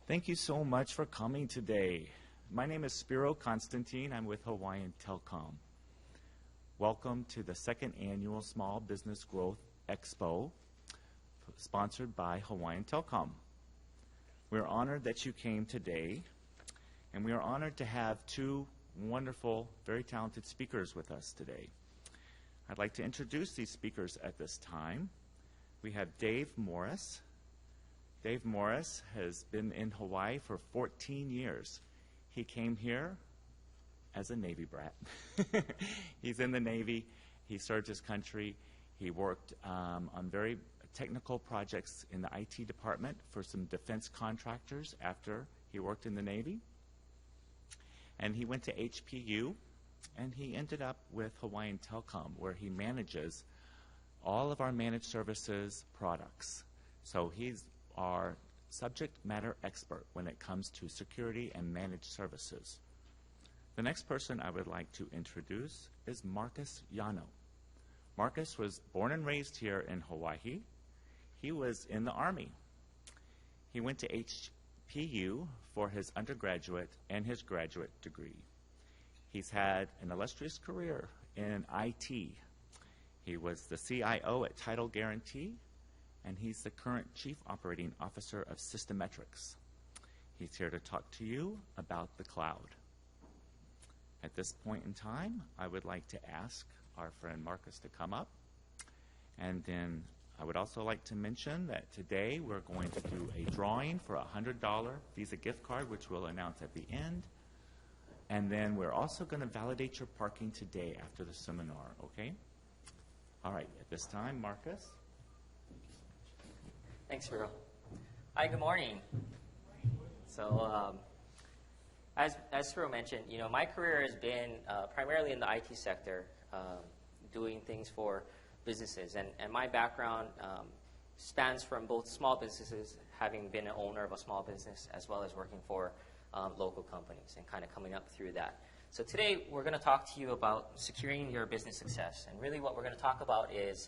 Thank you so much for coming today. My name is Spiro Constantine. I'm with Hawaiian Telcom. Welcome to the second annual Small Business Growth Expo, sponsored by Hawaiian Telcom. We're honored that you came today, and we are honored to have two wonderful, very talented speakers with us today. I'd like to introduce these speakers at this time. We have Dave Morris. Dave Morris has been in Hawaii for 14 years. He came here as a Navy brat. He's in the Navy. He served his country. He worked on very technical projects in the IT department for some defense contractors after he worked in the Navy. And he went to HPU, and he ended up with Hawaiian Telcom, where he manages all of our managed services products. So he's our subject matter expert when it comes to security and managed services. The next person I would like to introduce is Marcus Yano. Marcus was born and raised here in Hawaii. He was in the Army. He went to HPU for his undergraduate and his graduate degree. He's had an illustrious career in IT. He was the CIO at Title Guarantee, and he's the current Chief Operating Officer of SystemMetrics. He's here to talk to you about the cloud. At this point in time, I would like to ask our friend Marcus to come up. And then I would also like to mention that today we're going to do a drawing for a $100 Visa gift card, which we'll announce at the end. And then we're also going to validate your parking today after the seminar, okay? All right, at this time, Marcus. Thanks, Spiro. Hi, good morning. So, as Spiro mentioned, my career has been primarily in the IT sector, doing things for businesses. And my background spans from both small businesses, having been an owner of a small business, as well as working for local companies and kind of coming up through that. So today, we're going to talk to you about securing your business success. And really what we're going to talk about is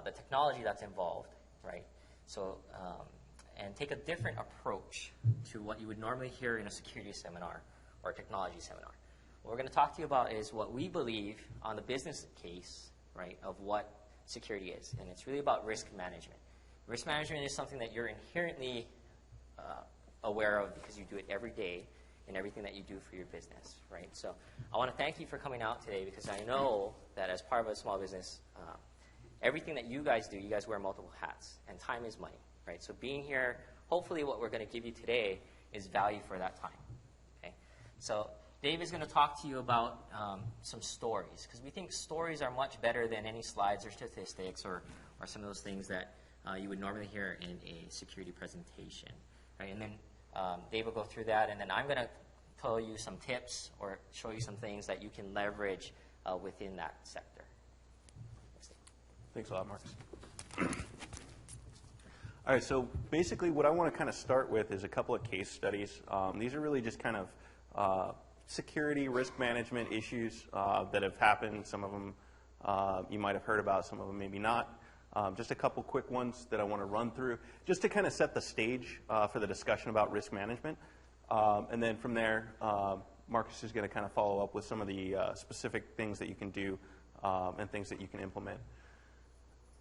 the technology that's involved, right? So, and take a different approach to what you would normally hear in a security seminar or a technology seminar. What we're going to talk to you about is what we believe on the business case, right, of what security is. And it's really about risk management. Risk management is something that you're inherently aware of because you do it every day in everything that you do for your business, right? So I want to thank you for coming out today because I know that as part of a small business, everything that you guys do, you guys wear multiple hats, and time is money, right? So being here, hopefully what we're going to give you today is value for that time, okay? So Dave is going to talk to you about some stories, because we think stories are much better than any slides or statistics or some of those things that you would normally hear in a security presentation, right? And then Dave will go through that, and then I'm going to tell you some tips or show you some things that you can leverage within that sector. Thanks a lot, Marcus. All right, so basically what I want to kind of start with is a couple of case studies. These are really just kind of security, risk management issues that have happened. Some of them you might have heard about, some of them maybe not. Just a couple quick ones that I want to run through, just to kind of set the stage for the discussion about risk management. And then from there, Marcus is going to kind of follow up with some of the specific things that you can do and things that you can implement.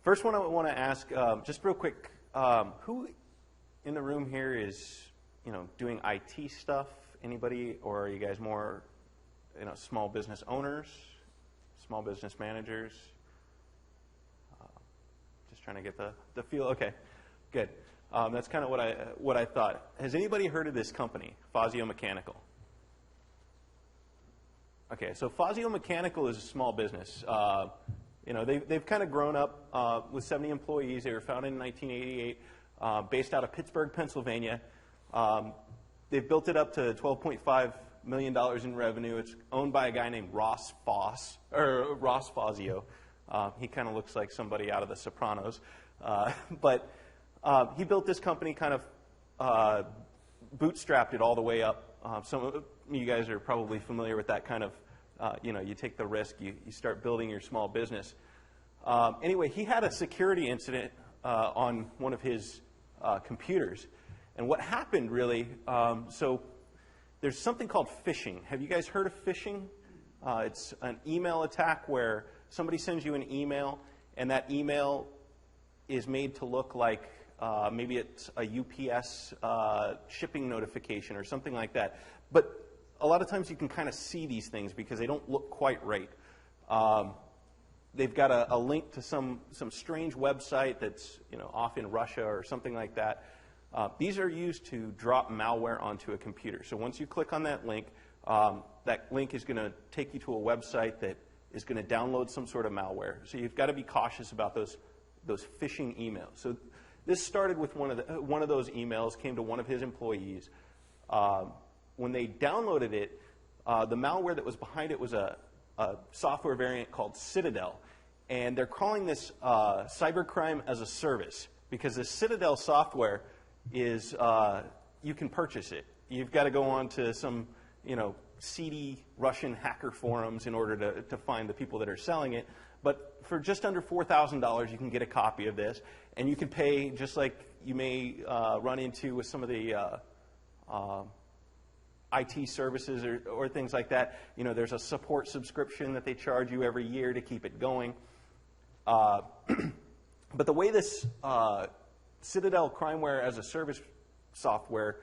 First one I want to ask, just real quick, who in the room here is, doing IT stuff? Anybody, or are you guys more, small business owners, small business managers? Just trying to get the feel. Okay, good. That's kind of what I thought. Has anybody heard of this company, Fazio Mechanical? Okay, so Fazio Mechanical is a small business. They've kind of grown up with 70 employees. They were founded in 1988, based out of Pittsburgh, Pennsylvania. They've built it up to $12.5 million in revenue. It's owned by a guy named Ross Fazio. He kind of looks like somebody out of The Sopranos. But he built this company, kind of bootstrapped it all the way up. Some of you guys are probably familiar with that kind of you take the risk, you start building your small business. Anyway, he had a security incident on one of his computers, And what happened really, so there's something called phishing. Have you guys heard of phishing? It's an email attack where somebody sends you an email, and that email is made to look like maybe it's a UPS shipping notification or something like that. But a lot of times you can kind of see these things because they don't look quite right. They've got a link to some strange website that's off in Russia or something like that. These are used to drop malware onto a computer. So once you click on that link is going to take you to a website that is going to download some sort of malware. So you've got to be cautious about those phishing emails. So this started with one of those emails, came to one of his employees. When they downloaded it, the malware that was behind it was a software variant called Citadel. And they're calling this cybercrime as a service because the Citadel software is, you can purchase it. You've got to go on to some, seedy Russian hacker forums in order to find the people that are selling it. But for just under $4,000, you can get a copy of this. And you can pay just like you may run into with some of the IT services or things like that. There's a support subscription that they charge you every year to keep it going. But the way this Citadel Crimeware as a Service software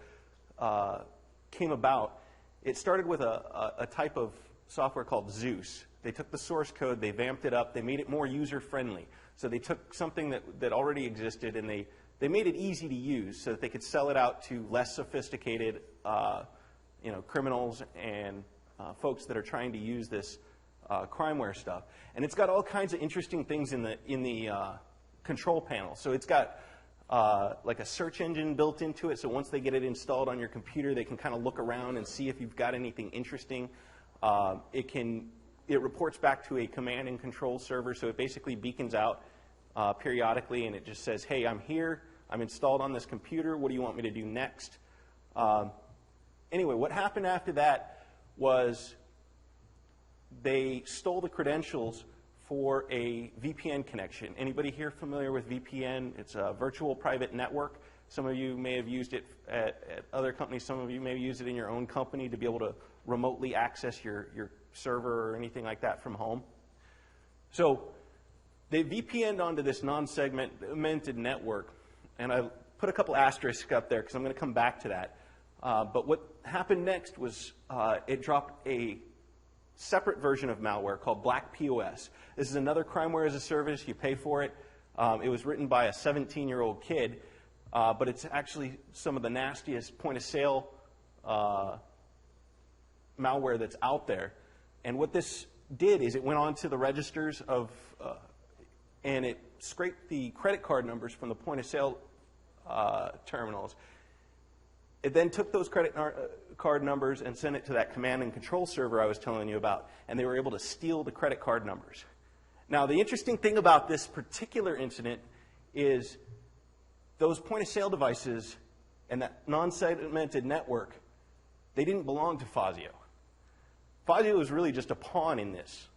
came about, it started with a type of software called Zeus. They took the source code, they vamped it up, they made it more user-friendly. So they took something that already existed and they made it easy to use so that they could sell it out to less sophisticated criminals and folks that are trying to use this crimeware stuff. And it's got all kinds of interesting things in the control panel. So it's got like a search engine built into it, so once they get it installed on your computer, they can kind of look around and see if you've got anything interesting. It reports back to a command and control server, so it basically beacons out periodically, and it just says, hey, I'm here, I'm installed on this computer, what do you want me to do next? Anyway, what happened after that was they stole the credentials for a VPN connection. Anybody here familiar with VPN? It's a virtual private network. Some of you may have used it at other companies. Some of you may have used it in your own company to be able to remotely access your server or anything like that from home. So they VPN'd onto this non-segmented network, and I put a couple asterisks up there because I'm going to come back to that. But what happened next was it dropped a separate version of malware called Black POS. This is another crimeware as a service. You pay for it. It was written by a 17-year-old kid, but it's actually some of the nastiest point-of-sale malware that's out there. And what this did is it went on to the registers and it scraped the credit card numbers from the point-of-sale terminals. It then took those credit card numbers and sent it to that command and control server I was telling you about, and they were able to steal the credit card numbers. Now, the interesting thing about this particular incident is those point-of-sale devices and that non-segmented network, they didn't belong to Fazio. Fazio was really just a pawn in this.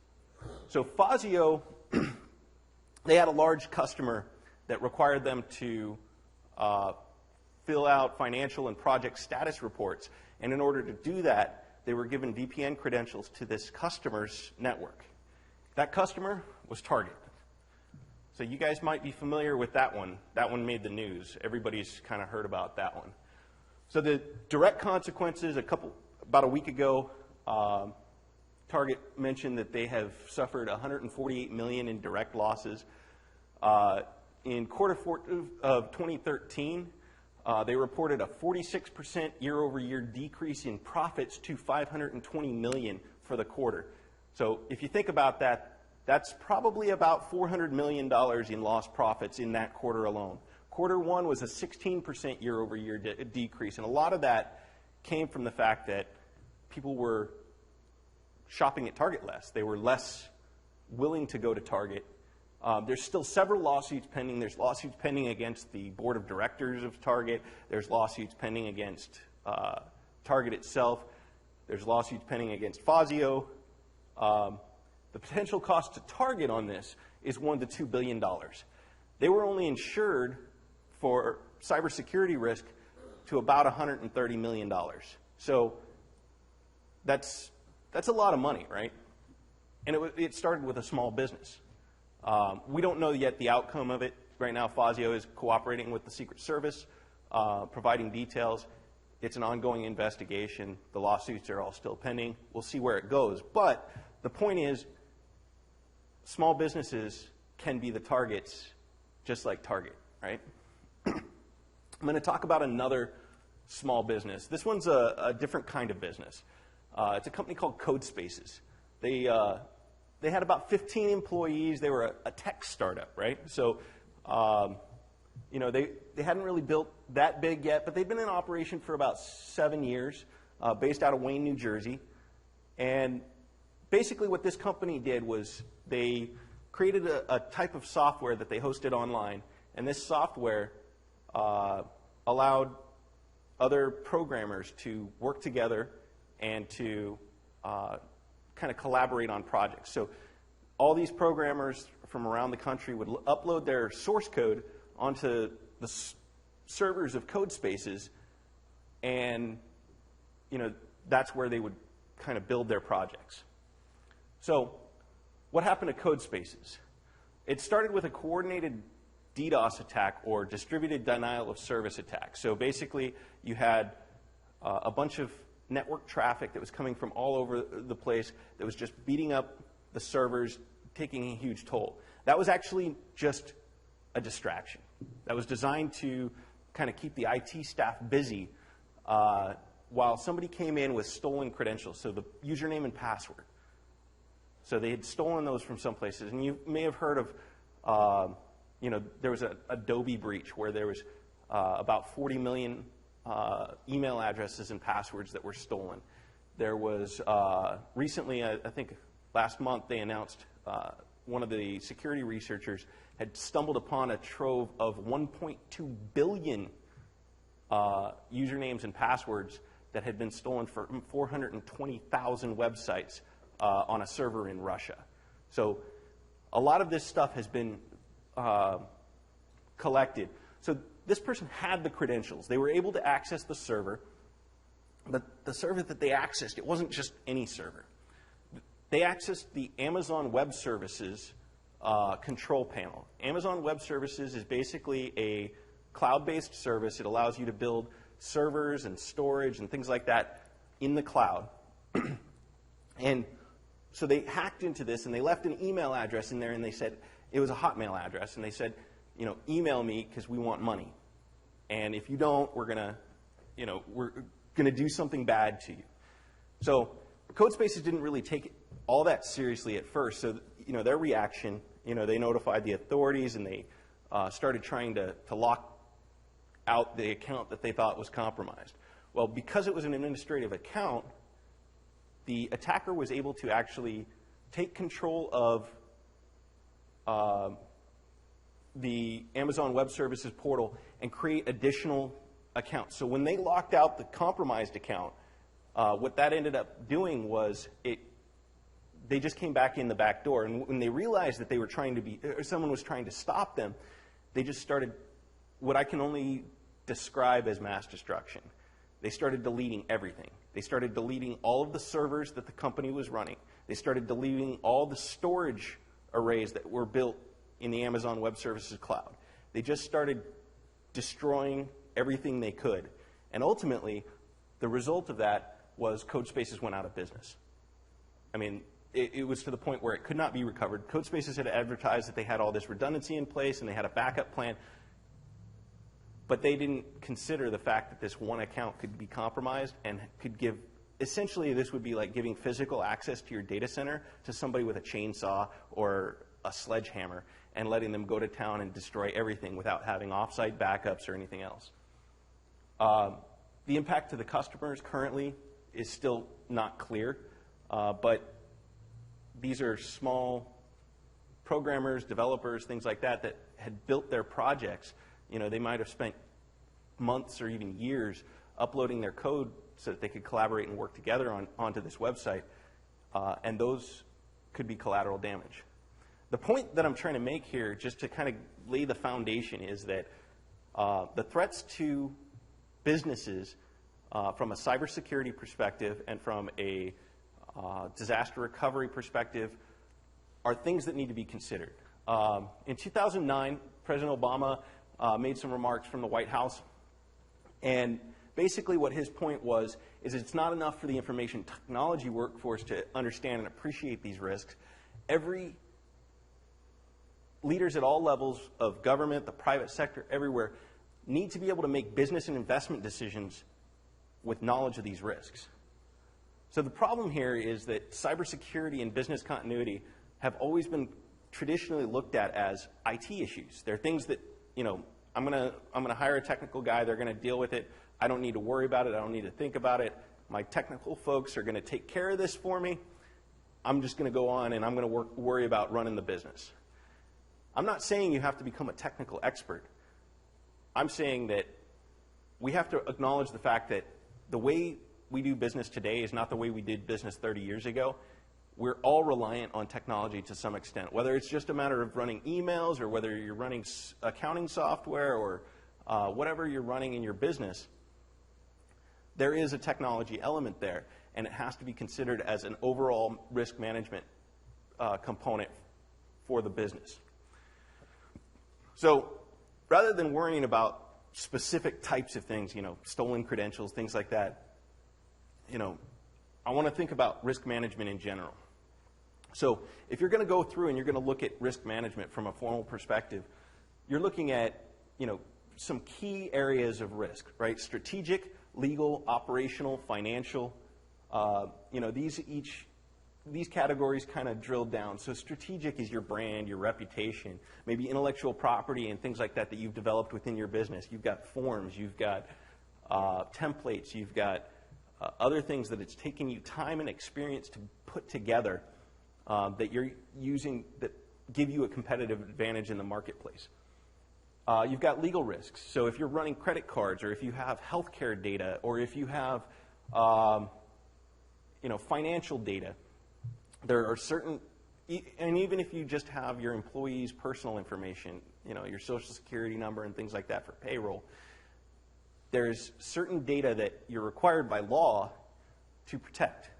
So Fazio, they had a large customer that required them to fill out financial and project status reports. And in order to do that, they were given VPN credentials to this customer's network. That customer was Target. So you guys might be familiar with that one. That one made the news. Everybody's kind of heard about that one. So the direct consequences, about a week ago, Target mentioned that they have suffered $148 million in direct losses. In quarter four of 2013, they reported a 46% year-over-year decrease in profits to $520 million for the quarter. So if you think about that, that's probably about $400 million in lost profits in that quarter alone. Quarter one was a 16% year-over-year decrease, and a lot of that came from the fact that people were shopping at Target less. They were less willing to go to Target. There's still several lawsuits pending. There's lawsuits pending against the board of directors of Target. There's lawsuits pending against Target itself. There's lawsuits pending against Fazio. The potential cost to Target on this is $1 to $2 billion. They were only insured for cybersecurity risk to about $130 million. So that's a lot of money, right? And it started with a small business. We don't know yet the outcome of it. Right now, Fazio is cooperating with the Secret Service, providing details. It's an ongoing investigation. The lawsuits are all still pending. We'll see where it goes. But the point is, small businesses can be the targets, just like Target, right? I'm going to talk about another small business. This one's a different kind of business. It's a company called CodeSpaces. They had about 15 employees. They were a tech startup, right? So, they hadn't really built that big yet, but they've been in operation for about 7 years, based out of Wayne, New Jersey. And basically what this company did was they created a type of software that they hosted online, and this software allowed other programmers to work together and to kind of collaborate on projects. So all these programmers from around the country would upload their source code onto the servers of CodeSpaces, and that's where they would kind of build their projects. So what happened to CodeSpaces? It started with a coordinated DDoS attack, or distributed denial of service attack. So basically you had a bunch of network traffic that was coming from all over the place that was just beating up the servers, taking a huge toll. That was actually just a distraction. That was designed to kind of keep the IT staff busy while somebody came in with stolen credentials, so the username and password. So they had stolen those from some places. And you may have heard of, there was an Adobe breach where there was about 40 million email addresses and passwords that were stolen. There was recently, I think last month, they announced one of the security researchers had stumbled upon a trove of 1.2 billion usernames and passwords that had been stolen from 420,000 websites on a server in Russia. So a lot of this stuff has been collected. So this person had the credentials. They were able to access the server, but the server that they accessed, it wasn't just any server. They accessed the Amazon Web Services control panel. Amazon Web Services is basically a cloud-based service. It allows you to build servers and storage and things like that in the cloud. And so they hacked into this, and they left an email address in there, and they said, it was a Hotmail address, and they said, email me because we want money. And if you don't, we're going to do something bad to you. So CodeSpaces didn't really take it all that seriously at first. So, their reaction, they notified the authorities, and they started trying to lock out the account that they thought was compromised. Well, because it was an administrative account, the attacker was able to actually take control of the Amazon Web Services portal and create additional accounts. So when they locked out the compromised account, what that ended up doing was they just came back in the back door. And when they realized that they were someone was trying to stop them, they just started what I can only describe as mass destruction. They started deleting everything. They started deleting all of the servers that the company was running. They started deleting all the storage arrays that were built in the Amazon Web Services cloud. They just started destroying everything they could. And ultimately, the result of that was CodeSpaces went out of business. I mean, it was to the point where it could not be recovered. CodeSpaces had advertised that they had all this redundancy in place and they had a backup plan, but they didn't consider the fact that this one account could be compromised and could give, essentially this would be like giving physical access to your data center to somebody with a chainsaw or a sledgehammer and letting them go to town and destroy everything without having offsite backups or anything else. The impact to the customers currently is still not clear, but these are small programmers, developers, things like that that had built their projects. They might have spent months or even years uploading their code so that they could collaborate and work together onto this website, and those could be collateral damage. The point that I'm trying to make here, just to kind of lay the foundation, is that the threats to businesses from a cybersecurity perspective and from a disaster recovery perspective are things that need to be considered. In 2009, President Obama made some remarks from the White House, and basically what his point was is it's not enough for the information technology workforce to understand and appreciate these risks. Every leaders at all levels of government, the private sector, everywhere, need to be able to make business and investment decisions with knowledge of these risks. So the problem here is that cybersecurity and business continuity have always been traditionally looked at as IT issues. They're things that, you know, I'm gonna hire a technical guy, they're gonna deal with it, I don't need to worry about it, I don't need to think about it, my technical folks are gonna take care of this for me, I'm just gonna go on and I'm gonna worry about running the business. I'm not saying you have to become a technical expert. I'm saying that we have to acknowledge the fact that the way we do business today is not the way we did business 30 years ago. We're all reliant on technology to some extent, whether it's just a matter of running emails or whether you're running accounting software or whatever you're running in your business. There is a technology element there, and it has to be considered as an overall risk management component for the business. So rather than worrying about specific types of things, you know, stolen credentials, things like that, you know, I want to think about risk management in general. So if you're going to go through and you're going to look at risk management from a formal perspective, you're looking at, you know, some key areas of risk, right? Strategic, legal, operational, financial. You know, these categories kind of drill down. So strategic is your brand, your reputation, maybe intellectual property and things like that that you've developed within your business. You've got forms, you've got templates, you've got other things that it's taken you time and experience to put together that you're using that give you a competitive advantage in the marketplace. You've got legal risks. So if you're running credit cards or if you have healthcare data or if you have you know, financial data, there are certain, and even if you just have your employees' personal information, you know, your social security number and things like that for payroll, there's certain data that you're required by law to protect.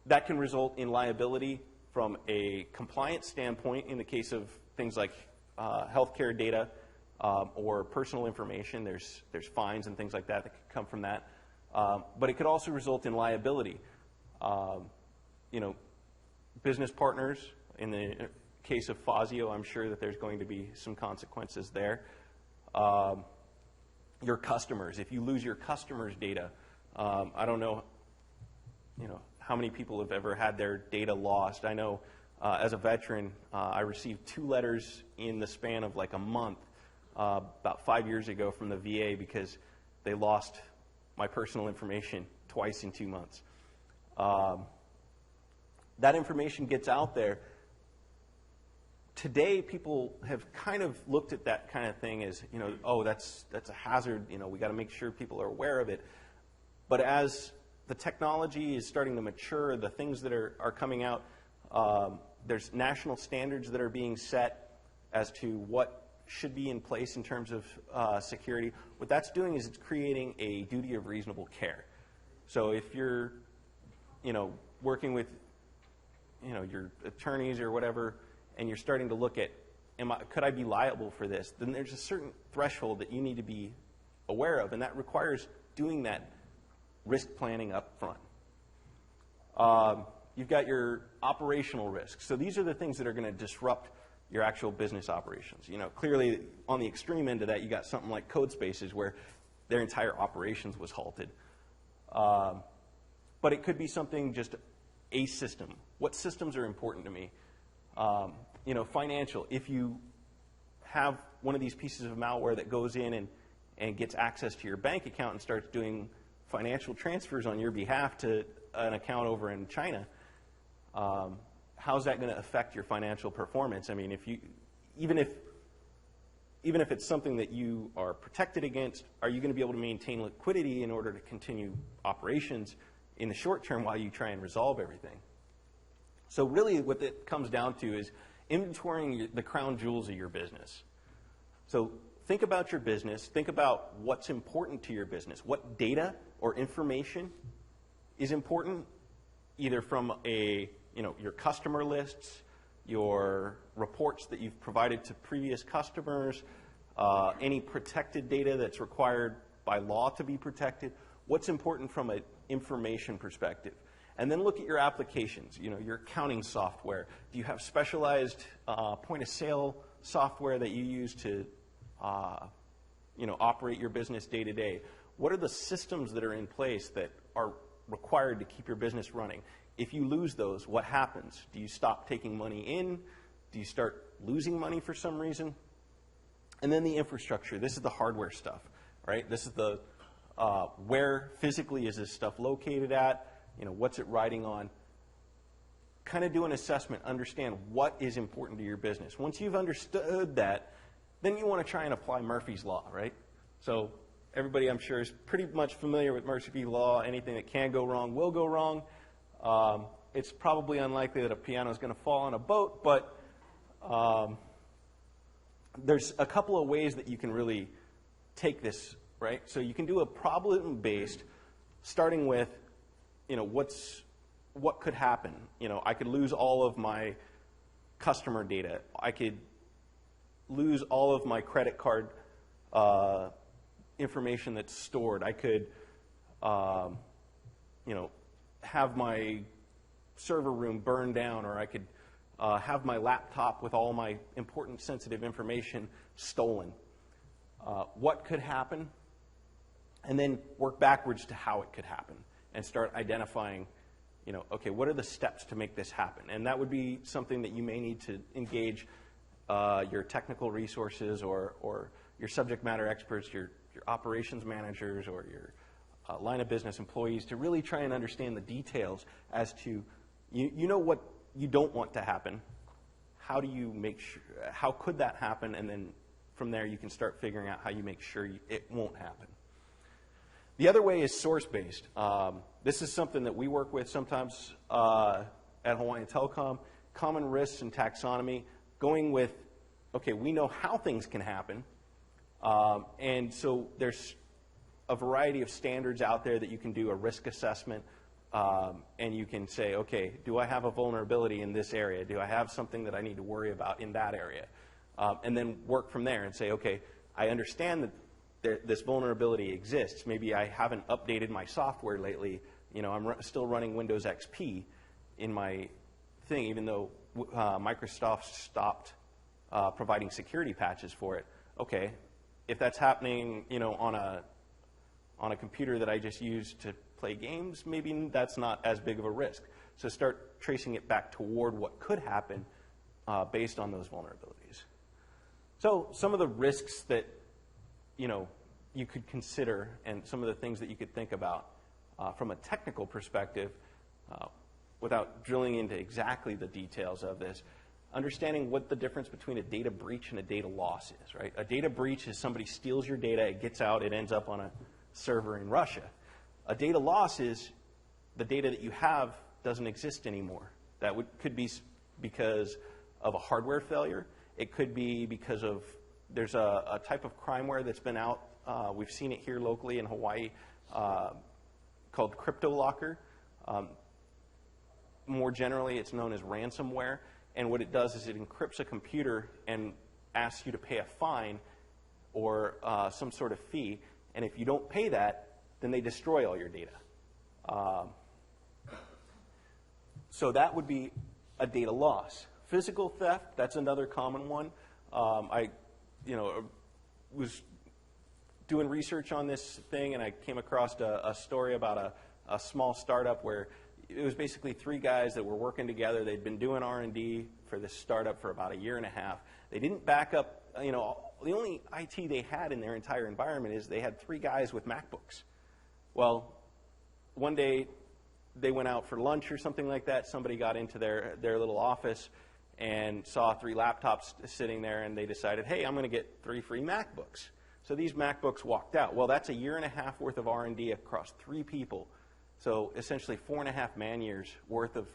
That can result in liability from a compliance standpoint in the case of things like healthcare data or personal information. There's fines and things like that that could come from that. But it could also result in liability. You know, business partners, in the case of Fazio, I'm sure that there's going to be some consequences there. Your customers, if you lose your customers' data, I don't know, you know, how many people have ever had their data lost. I know as a veteran, I received 2 letters in the span of like a month about 5 years ago from the VA because they lost my personal information twice in 2 months. That information gets out there. Today, people have kind of looked at that kind of thing as, you know, oh, that's a hazard. You know, we got to make sure people are aware of it. But as the technology is starting to mature, the things that are coming out, there's national standards that are being set as to what should be in place in terms of security. What that's doing is it's creating a duty of reasonable care. So if you're, you know, working with, you know, your attorneys or whatever, and you're starting to look at, could I be liable for this? Then there's a certain threshold that you need to be aware of, and that requires doing that risk planning up front. You've got your operational risks. So these are the things that are going to disrupt your actual business operations. You know, clearly on the extreme end of that, you got something like Codespaces where their entire operations was halted. But it could be something just a system. What systems are important to me? You know, financial. If you have one of these pieces of malware that goes in and gets access to your bank account and starts doing financial transfers on your behalf to an account over in China, how's that going to affect your financial performance? I mean, if you, even if it's something that you are protected against, are you going to be able to maintain liquidity in order to continue operations in the short term while you try and resolve everything? So really what it comes down to is inventorying the crown jewels of your business. So think about your business, think about what's important to your business, what data or information is important, either from your customer lists, your reports that you've provided to previous customers, any protected data that's required by law to be protected, what's important from an information perspective. And then look at your applications, your accounting software. Do you have specialized point-of-sale software that you use to operate your business day to day? What are the systems that are in place that are required to keep your business running? If you lose those, what happens? Do you stop taking money in? Do you start losing money for some reason? And then the infrastructure. This is the hardware stuff, right? This is the where physically is this stuff located at? What's it riding on? Kind of do an assessment, understand what is important to your business. Once you've understood that, then you want to try and apply Murphy's Law, right? So everybody, I'm sure, is pretty much familiar with Murphy's Law. Anything that can go wrong will go wrong. It's probably unlikely that a piano is going to fall on a boat, but there's a couple of ways that you can really take this, right? So you can do a problem-based, starting with, what could happen? I could lose all of my customer data. I could lose all of my credit card information that's stored. I could, have my server room burned down, or I could have my laptop with all my important sensitive information stolen. What could happen? And then work backwards to how it could happen and start identifying, okay, what are the steps to make this happen? And that would be something that you may need to engage your technical resources or your subject matter experts, your operations managers, or your line of business employees to really try and understand the details as to, what you don't want to happen. How do you make sure, how could that happen? And then from there you can start figuring out how you make sure it won't happen. The other way is source-based. This is something that we work with sometimes at Hawaiian Telcom. Common risks and taxonomy, going with, okay, we know how things can happen, and so there's a variety of standards out there that you can do a risk assessment, and you can say, okay, do I have a vulnerability in this area? Do I have something that I need to worry about in that area? And then work from there and say, okay, I understand that this vulnerability exists. Maybe I haven't updated my software lately. I'm still running Windows XP in my thing, even though Microsoft stopped providing security patches for it. Okay, if that's happening, on a computer that I just use to play games, maybe that's not as big of a risk. So start tracing it back toward what could happen based on those vulnerabilities. So some of the risks that you could consider, and some of the things that you could think about from a technical perspective, without drilling into exactly the details of this, understanding what the difference between a data breach and a data loss is, right? A data breach is somebody steals your data, it gets out, it ends up on a server in Russia. A data loss is the data that you have doesn't exist anymore. That could be because of a hardware failure. It could be because of, there's a type of crimeware that's been out, we've seen it here locally in Hawaii, called CryptoLocker. More generally, it's known as ransomware. And what it does is it encrypts a computer and asks you to pay a fine or some sort of fee. And if you don't pay that, then they destroy all your data. So that would be a data loss. Physical theft, that's another common one. I was doing research on this thing, and I came across a story about a small startup where it was basically three guys that were working together. They'd been doing R&D for this startup for about a year and a half. They didn't back up, the only IT they had in their entire environment is they had three guys with MacBooks. Well, one day they went out for lunch or something like that. Somebody got into their little office and saw three laptops sitting there, and they decided, hey, I'm going to get 3 free MacBooks. So these MacBooks walked out. Well, that's a year and a half worth of R&D across 3 people. So essentially 4.5 man-years worth of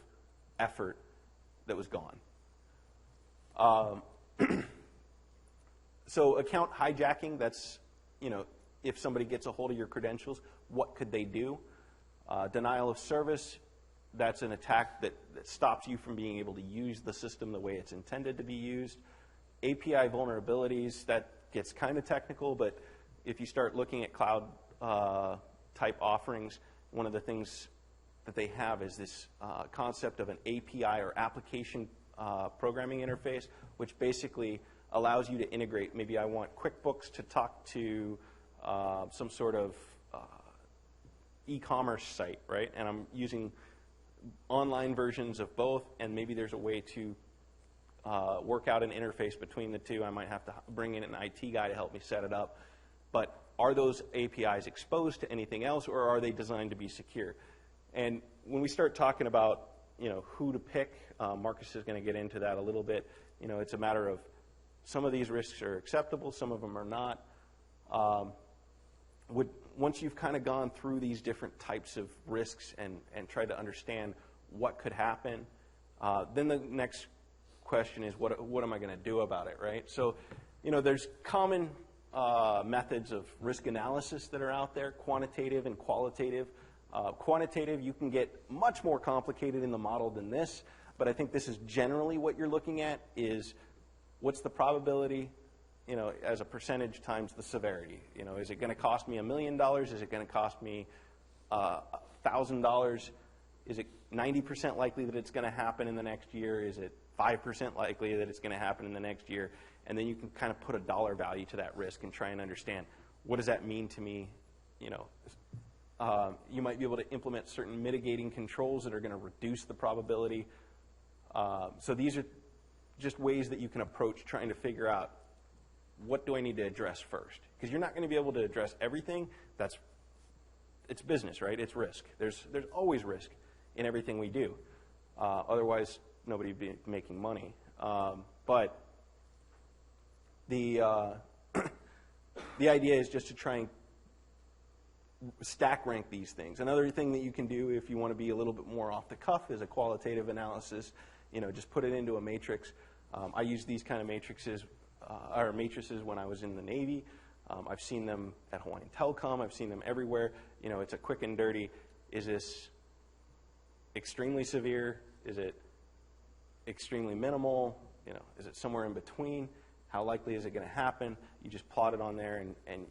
effort that was gone. So account hijacking, that's, if somebody gets a hold of your credentials, what could they do? Denial of service, that's an attack that stops you from being able to use the system the way it's intended to be used. API vulnerabilities, that gets kind of technical, but if you start looking at cloud type offerings, one of the things that they have is this concept of an API or application programming interface, which basically allows you to integrate. Maybe I want QuickBooks to talk to some sort of e-commerce site, right? And I'm using online versions of both, and maybe there's a way to work out an interface between the two. I might have to bring in an IT guy to help me set it up. But are those APIs exposed to anything else, or are they designed to be secure? And when we start talking about who to pick, Marcus is going to get into that a little bit. It's a matter of some of these risks are acceptable, some of them are not. Once you've kind of gone through these different types of risks and tried to understand what could happen, then the next question is what am I going to do about it, right? So, there's common methods of risk analysis that are out there, quantitative and qualitative. Quantitative, you can get much more complicated in the model than this, but I think this is generally what you're looking at is what's the probability, as a percentage times the severity. Is it going to cost me $1 million? Is it going to cost me $1,000? Is it 90% likely that it's going to happen in the next year? Is it 5% likely that it's going to happen in the next year? And then you can kind of put a dollar value to that risk and try and understand what does that mean to me. You might be able to implement certain mitigating controls that are going to reduce the probability. So these are just ways that you can approach trying to figure out what do I need to address first. Because you're not going to be able to address everything. It's business, right? It's risk. There's always risk in everything we do. Otherwise, nobody would be making money. But the idea is just to try and stack rank these things. Another thing that you can do if you want to be a little bit more off the cuff is a qualitative analysis. Just put it into a matrix. I use these kind of matrices when I was in the Navy. I've seen them at Hawaiian Telcom. I've seen them everywhere. It's a quick and dirty. Is this extremely severe? Is it extremely minimal? Is it somewhere in between? How likely is it going to happen? You just plot it on there, and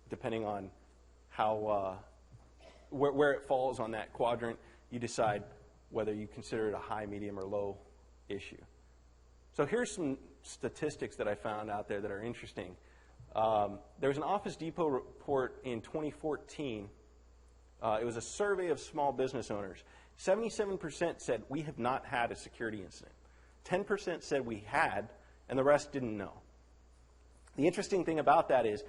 depending on how where it falls on that quadrant, you decide whether you consider it a high, medium, or low issue. So here's some statistics that I found out there that are interesting. There was an Office Depot report in 2014. It was a survey of small business owners. 77% said we have not had a security incident. 10% said we had, and the rest didn't know. The interesting thing about that is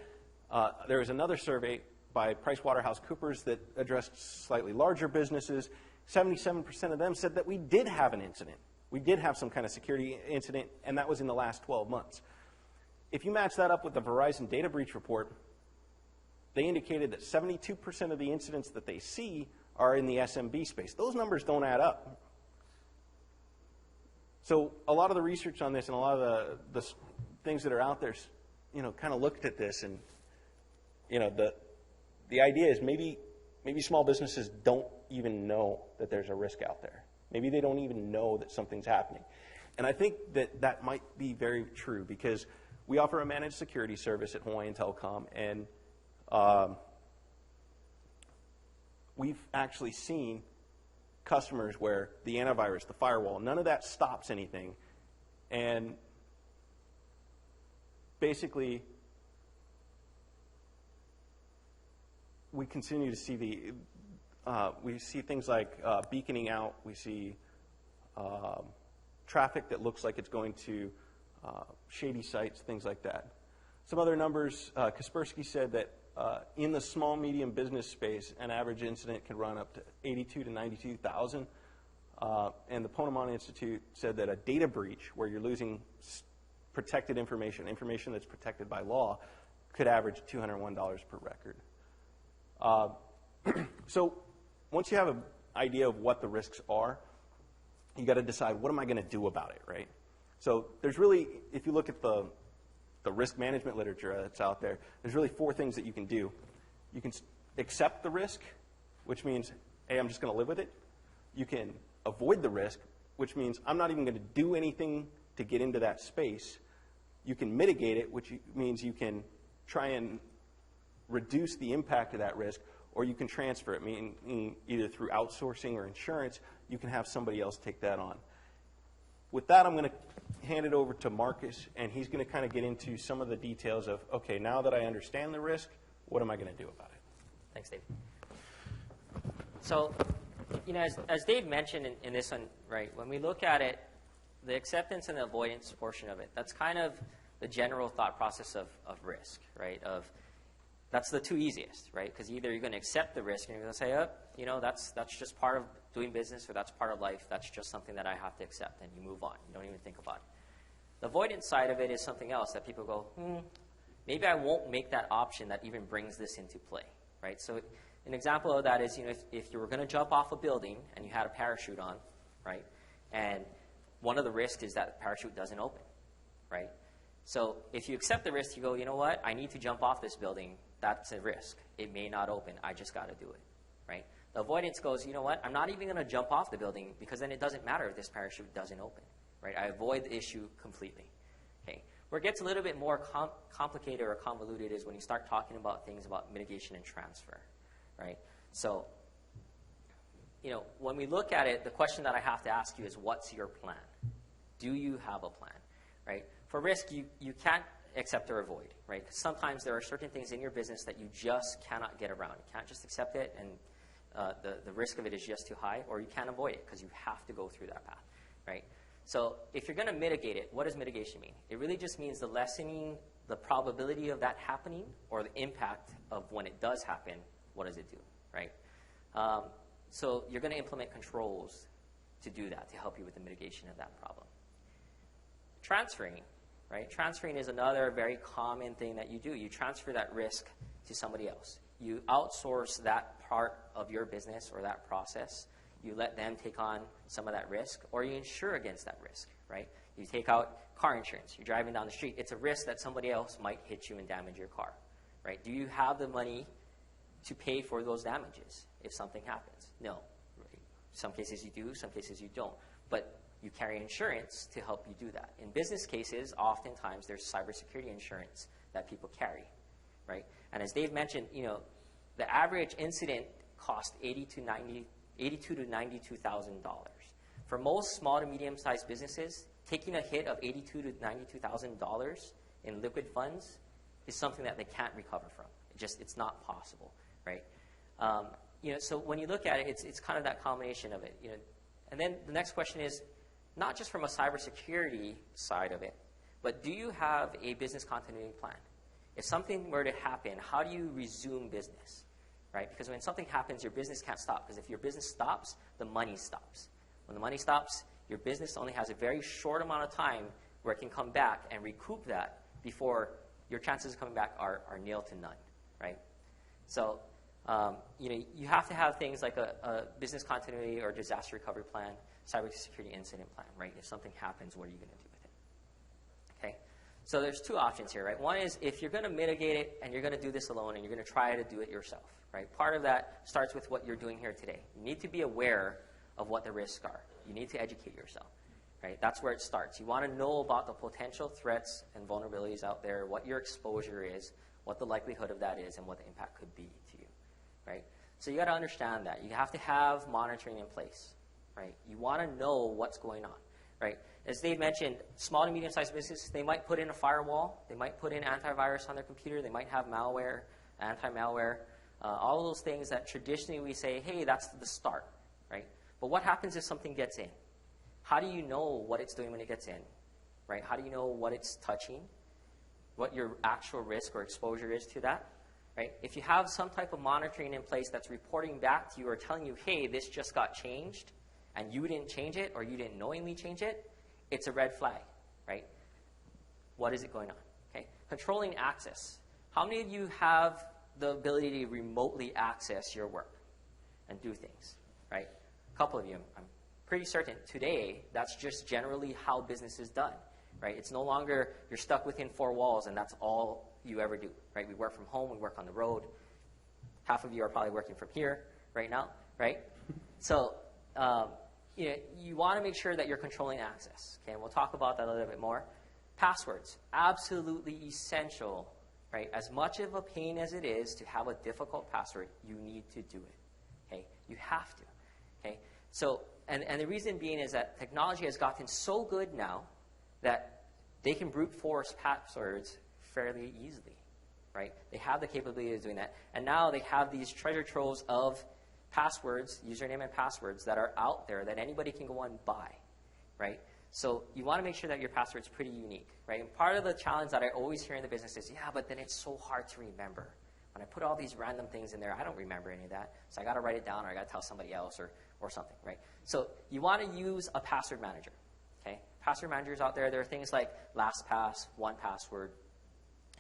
there was another survey by PricewaterhouseCoopers that addressed slightly larger businesses. 77% of them said that we did have an incident. We did have some kind of security incident, and that was in the last 12 months. If you match that up with the Verizon data breach report, they indicated that 72% of the incidents that they see are in the SMB space. Those numbers don't add up. So a lot of the research on this and a lot of the things that are out there, kind of looked at this, and the idea is maybe small businesses don't even know that there's a risk out there. Maybe they don't even know that something's happening. And I think that might be very true because we offer a managed security service at Hawaiian Telcom, and we've actually seen customers where the antivirus, the firewall, none of that stops anything. And basically, we continue to see we see things like beaconing out. We see traffic that looks like it's going to shady sites, things like that. Some other numbers, Kaspersky said that in the small, medium business space, an average incident can run up to 82 to 92,000. And the Ponemon Institute said that a data breach, where you're losing protected information that's protected by law, could average $201 per record. So once you have an idea of what the risks are, you got to decide, what am I going to do about it, right? So there's really, if you look at the the risk management literature that's out there, there's really 4 things that you can do. You can accept the risk, which means, hey, I'm just going to live with it. You can avoid the risk, which means I'm not even going to do anything to get into that space. You can mitigate it, which means you can try and reduce the impact of that risk, or you can transfer it, meaning either through outsourcing or insurance, you can have somebody else take that on. With that, I'm going to hand it over to Marcus, and he's going to kind of get into some of the details of, okay, now that I understand the risk, what am I going to do about it? Thanks, Dave. So, as Dave mentioned in this one, right, when we look at it, the acceptance and the avoidance portion of it, that's kind of the general thought process of risk, right? That's the 2 easiest, right? Because either you're going to accept the risk and you're going to say, oh, that's just part of doing business, or that's part of life. That's just something that I have to accept, and you move on. You don't even think about it. The avoidance side of it is something else that people go, maybe I won't make that option that even brings this into play, right? So an example of that is, if you were going to jump off a building and you had a parachute on, right, and one of the risks is that the parachute doesn't open, right? So if you accept the risk, you go, you know what, I need to jump off this building. That's a risk. It may not open. I just got to do it, right? The avoidance goes, you know what, I'm not even going to jump off the building because then it doesn't matter if this parachute doesn't open, right? I avoid the issue completely, okay? Where it gets a little bit more complicated or convoluted is when you start talking about things about mitigation and transfer, right? So, when we look at it, the question that I have to ask you is, what's your plan? Do you have a plan, right? For risk, you can't accept or avoid, right? Because sometimes there are certain things in your business that you just cannot get around. You can't just accept it, and the risk of it is just too high, or you can't avoid it because you have to go through that path, right? So if you're going to mitigate it, what does mitigation mean? It really just means the lessening the probability of that happening, or the impact of when it does happen. What does it do, right? So you're going to implement controls to do that, to help you with the mitigation of that problem. Transferring, right? Transferring is another very common thing that you do. You transfer that risk to somebody else. You outsource that part of your business or that process. You let them take on some of that risk, or you insure against that risk, right? You take out car insurance. You're driving down the street. It's a risk that somebody else might hit you and damage your car, right? Do you have the money to pay for those damages if something happens? No. Right? Some cases you do, some cases you don't. But you carry insurance to help you do that. In business cases, oftentimes there's cybersecurity insurance that people carry, right? And as Dave mentioned, the average incident cost $82,000 to $92,000. For most small to medium-sized businesses, taking a hit of $82,000 to $92,000 in liquid funds is something that they can't recover from. It's not possible, right? So when you look at it, it's kind of that combination of it. And then the next question is, not just from a cybersecurity side of it, but do you have a business continuity plan? If something were to happen, how do you resume business, right? Because when something happens, your business can't stop. Because if your business stops, the money stops. When the money stops, your business only has a very short amount of time where it can come back and recoup that before your chances of coming back are nil to none, right? So, you have to have things like a business continuity or disaster recovery plan, cybersecurity incident plan, right? If something happens, what are you going to do with it? Okay? So there's 2 options here, right? One is if you're going to mitigate it and you're going to do this alone and you're going to try to do it yourself, right? Part of that starts with what you're doing here today. You need to be aware of what the risks are. You need to educate yourself, right? That's where it starts. You want to know about the potential threats and vulnerabilities out there, what your exposure is, what the likelihood of that is, and what the impact could be to you, right? So you got to understand that. You have to have monitoring in place, right? You want to know what's going on, right? As Dave mentioned, small to medium-sized businesses, they might put in a firewall. They might put in antivirus on their computer. They might have malware, anti-malware, all of those things that traditionally we say, hey, that's the start, right? But what happens if something gets in? How do you know what it's doing when it gets in, right? How do you know what it's touching, what your actual risk or exposure is to that, right? If you have some type of monitoring in place that's reporting back to you or telling you, hey, this just got changed, and you didn't change it or you didn't knowingly change it, it's a red flag, right? What is it going on? Okay. Controlling access. How many of you have the ability to remotely access your work and do things, right? A couple of you. I'm pretty certain today that's just generally how business is done, right? It's no longer you're stuck within four walls and that's all you ever do, right? We work from home, we work on the road. Half of you are probably working from here right now, right? So you want to make sure that you're controlling access, okay? And we'll talk about that a little bit more. Passwords, absolutely essential, right? As much of a pain as it is to have a difficult password, you need to do it, okay? You have to, okay? So, and the reason being is that technology has gotten so good now that they can brute force passwords fairly easily, right? They have the capability of doing that. And now they have these treasure troves of passwords, username and passwords, that are out there that anybody can go and buy, right? So you want to make sure that your password's pretty unique, right? And part of the challenge that I always hear in the business is, yeah, but then it's so hard to remember. When I put all these random things in there, I don't remember any of that. So I got to write it down, or I got to tell somebody else, or something, right? So you want to use a password manager, okay? Password managers out there, there are things like LastPass, 1Password,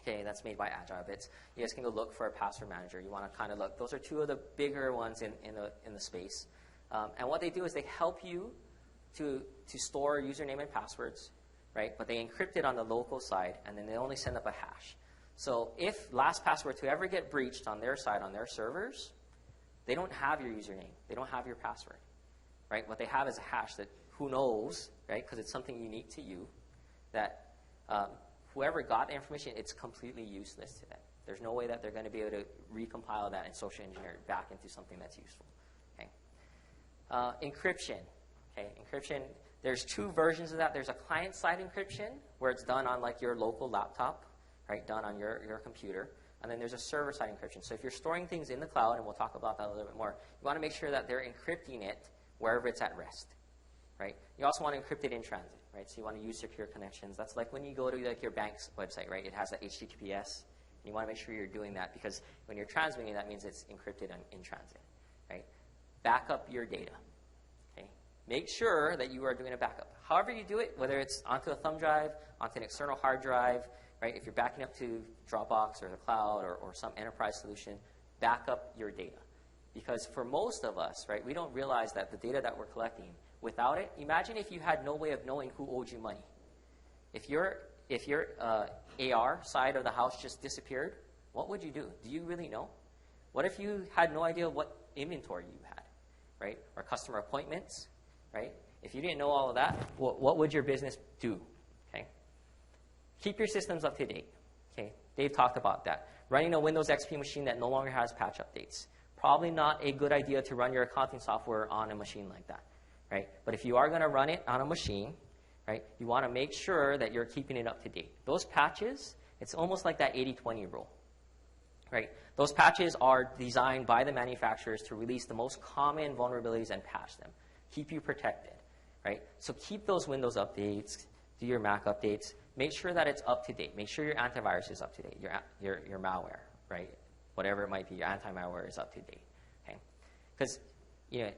okay, that's made by Agile Bits. You guys can go look for a password manager. You want to kind of look. Those are two of the bigger ones in the space. And what they do is they help you to store username and passwords, right? But they encrypt it on the local side, and then they only send up a hash. So if LastPass were to ever get breached on their side, on their servers, they don't have your username. They don't have your password, right? What they have is a hash that who knows, right? Because it's something unique to you that whoever got the information, it's completely useless to them. There's no way that they're going to be able to recompile that and social engineer it back into something that's useful. Okay. Encryption. Okay. Encryption, there's two versions of that. There's a client-side encryption where it's done on like your local laptop, right, done on your computer. And then there's a server-side encryption. So if you're storing things in the cloud, and we'll talk about that a little bit more, you want to make sure that they're encrypting it wherever it's at rest, right? You also want to encrypt it in transit, right? So you want to use secure connections. That's like when you go to like your bank's website, right? It has that HTTPS. And you want to make sure you're doing that because when you're transmitting, that means it's encrypted in transit, right? Back up your data, okay? Make sure that you are doing a backup. However you do it, whether it's onto a thumb drive, onto an external hard drive, right? If you're backing up to Dropbox or the cloud or some enterprise solution, back up your data. Because for most of us, right, we don't realize that the data that we're collecting, without it, imagine if you had no way of knowing who owed you money. If your AR side of the house just disappeared, what would you do? Do you really know? What if you had no idea what inventory you had, right? Or customer appointments, right? If you didn't know all of that, what would your business do? Okay. Keep your systems up to date. Okay. Dave talked about that. Running a Windows XP machine that no longer has patch updates. Probably not a good idea to run your accounting software on a machine like that, right? But if you are going to run it on a machine, right, you want to make sure that you're keeping it up to date. Those patches, it's almost like that 80-20 rule, right? Those patches are designed by the manufacturers to release the most common vulnerabilities and patch them, keep you protected, right? So keep those Windows updates, do your Mac updates, make sure that it's up to date. Make sure your antivirus is up to date, your malware, right? Whatever it might be, your anti-malware is up to date, okay? Because, you know,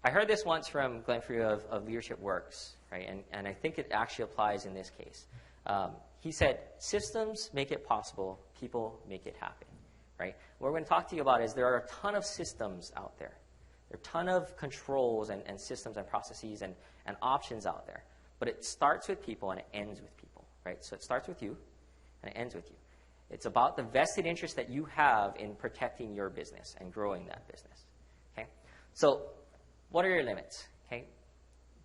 I heard this once from Glenn Frew of Leadership Works, right? And I think it actually applies in this case. He said, systems make it possible, people make it happen, right? What we're going to talk to you about is there are a ton of systems out there. There are a ton of controls and systems and processes and options out there. But it starts with people and it ends with people, right? So it starts with you and it ends with you. It's about the vested interest that you have in protecting your business and growing that business, okay? So what are your limits, okay?